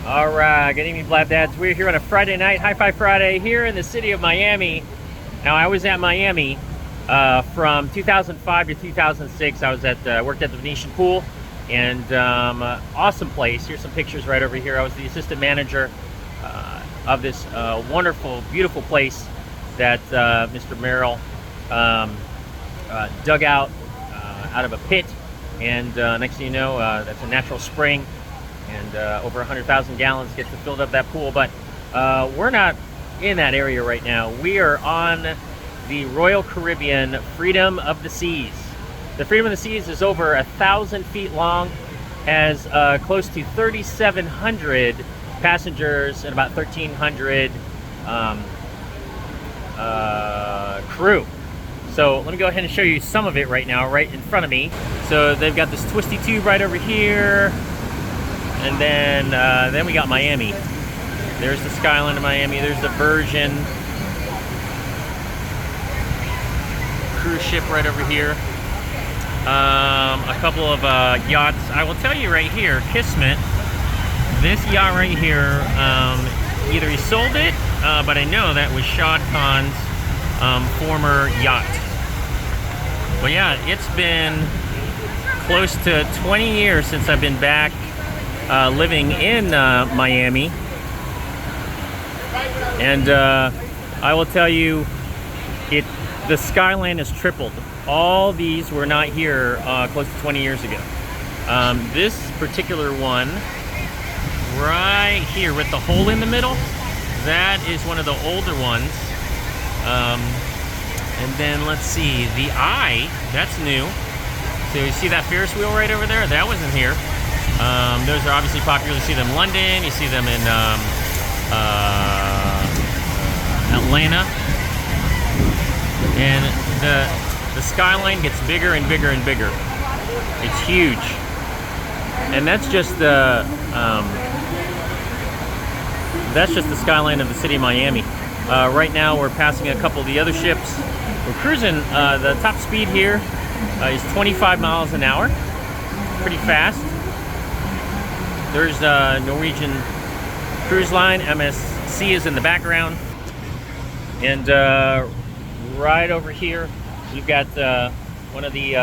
All right, good evening, Blab Dads. We're here on a Friday night, High Five Friday, here in the city of Miami. Now, I was at Miami from 2005 to 2006. I was worked at the Venetian Pool, and awesome place. Here's some pictures right over here. I was the assistant manager of this wonderful, beautiful place that Mr. Merrill dug out of a pit, and next thing you know, that's a natural spring. And over 100,000 gallons gets filled up that pool. But we're not in that area right now. We are on the Royal Caribbean Freedom of the Seas. The Freedom of the Seas is over 1,000 feet long, has close to 3,700 passengers and about 1,300 crew. So let me go ahead and show you some of it right now, right in front of me. So they've got this twisty tube right over here. And then we got Miami. There's the skyline of Miami. There's the Virgin cruise ship right over here. A couple of yachts. I will tell you right here, Kismet, this yacht right here, either he sold it, but I know that was Shad Khan's former yacht. Well, yeah, it's been close to 20 years since I've been back living in Miami, and I will tell you, the skyline has tripled. All these were not here close to 20 years ago. This particular one right here with the hole in the middle, that is one of the older ones. And then let's see, the Eye, that's new. So you see that Ferris wheel right over there? That wasn't here. Those are obviously popular. You see them in London, you see them in Atlanta. And the skyline gets bigger and bigger and bigger. It's huge. And that's just the skyline of the city of Miami. Right now we're passing a couple of the other ships. We're cruising, the top speed here is 25 miles an hour. Pretty fast. There's Norwegian Cruise Line, MSC is in the background. And right over here, you've got one of the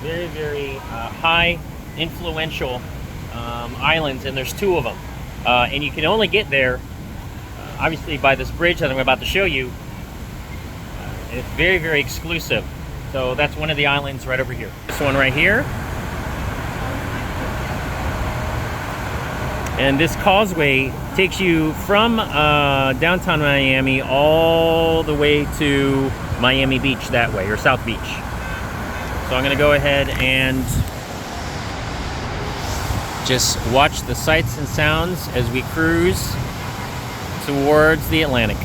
very, very high influential islands, and there's two of them. And you can only get there, obviously, by this bridge that I'm about to show you. It's very, very exclusive. So that's one of the islands right over here. This one right here. And this causeway takes you from downtown Miami all the way to Miami Beach that way, or South Beach. So I'm gonna go ahead and just watch the sights and sounds as we cruise towards the Atlantic.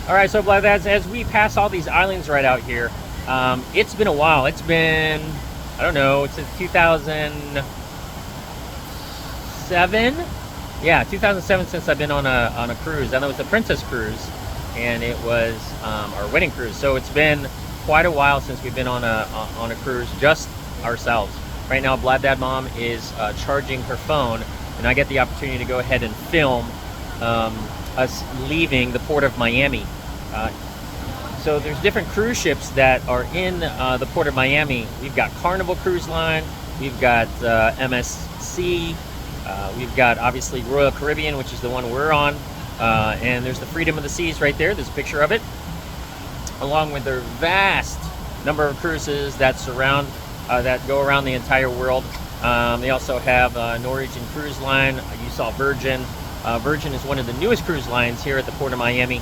All right, so as we pass all these islands right out here, it's been a while. It's been, I don't know, since 2007. Yeah, 2007 since I've been on a cruise, and it was the Princess Cruise, and it was our wedding cruise. So it's been quite a while since we've been on a cruise, just ourselves. Right now, Blab Dad Mom is charging her phone, and I get the opportunity to go ahead and film us leaving the port of Miami. So there's different cruise ships that are in the port of Miami. We've got Carnival Cruise Line, we've got MSC, we've got obviously Royal Caribbean, which is the one we're on, and there's the Freedom of the Seas right there. There's a picture of it, along with their vast number of cruises that surround, that go around the entire world. They also have Norwegian Cruise Line. You saw Virgin. Virgin is one of the newest cruise lines here at the Port of Miami.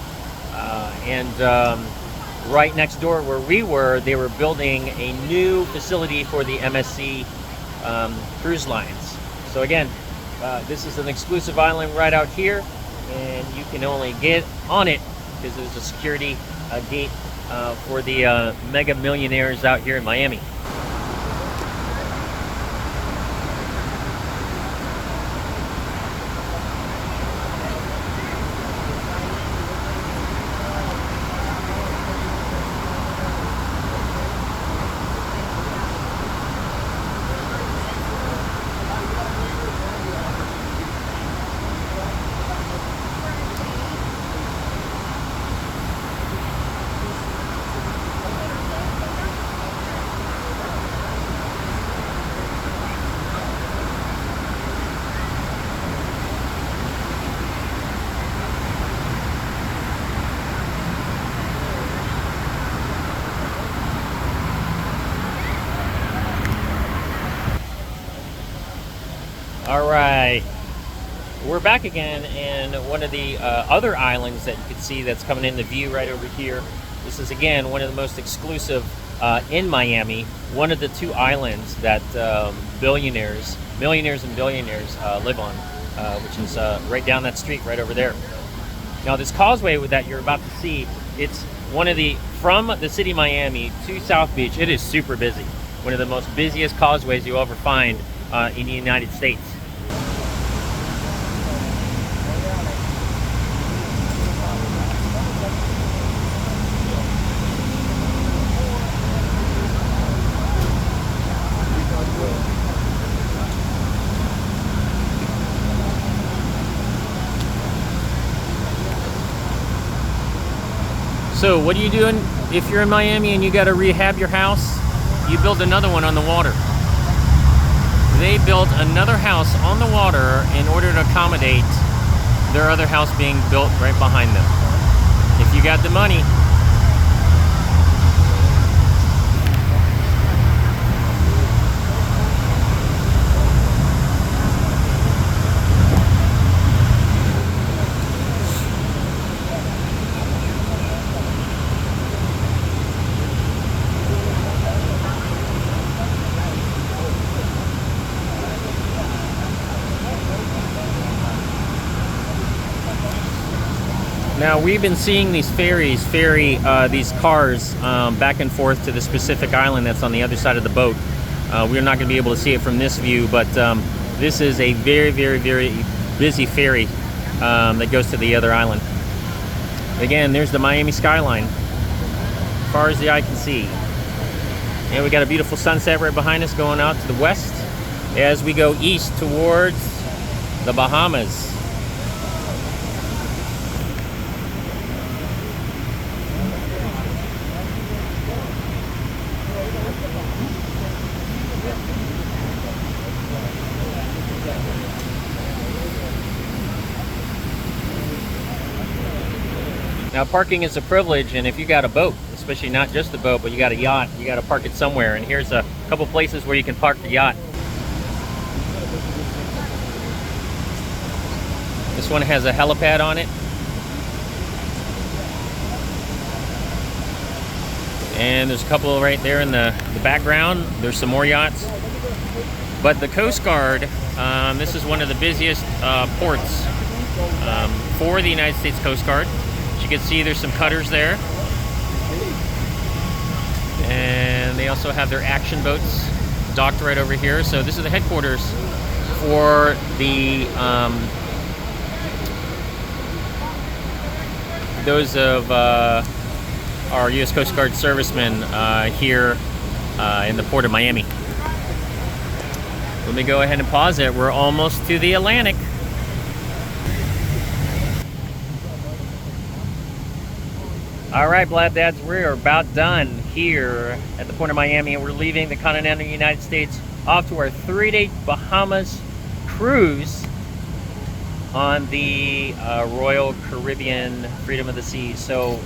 Right next door where we were, they were building a new facility for the MSC cruise lines. So again, this is an exclusive island right out here, and you can only get on it because there's a security gate for the mega millionaires out here in Miami. All right, we're back again, and one of the other islands that you can see that's coming into view right over here. This is again one of the most exclusive in Miami. One of the two islands that millionaires and billionaires live on, which is right down that street right over there. Now this causeway that you're about to see, it's one of the, from the city of Miami to South Beach, it is super busy. One of the most busiest causeways you'll ever find in the United States. So what are you doing if you're in Miami and you got to rehab your house? You build another one on the water. They built another house on the water in order to accommodate their other house being built right behind them. If you got the money. Now we've been seeing these ferries ferry these cars back and forth to the specific island that's on the other side of the boat. We're not going to be able to see it from this view, but this is a very, very, very busy ferry that goes to the other island. Again, there's the Miami skyline, as far as the eye can see. And we got a beautiful sunset right behind us going out to the west as we go east towards the Bahamas. Now parking is a privilege, and if you got a boat, especially not just a boat, but you got a yacht, you got to park it somewhere. And here's a couple places where you can park the yacht. This one has a helipad on it. And there's a couple right there in the background. There's some more yachts. But the Coast Guard, this is one of the busiest ports for the United States Coast Guard. As you can see, there's some cutters there. And they also have their action boats docked right over here. So this is the headquarters for the those of our U.S. Coast Guard servicemen here in the port of Miami. Let me go ahead and pause it. We're almost to the Atlantic. All right, Blab Dads, we're about done here at the port of Miami, and we're leaving the continental United States off to our 3-day Bahamas cruise on the Royal Caribbean Freedom of the Seas. So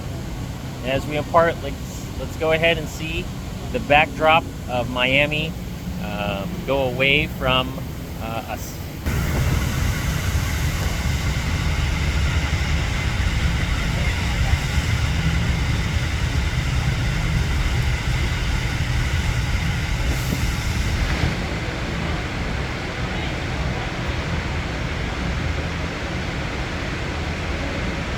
as we depart, let's go ahead and see the backdrop of Miami go away from us.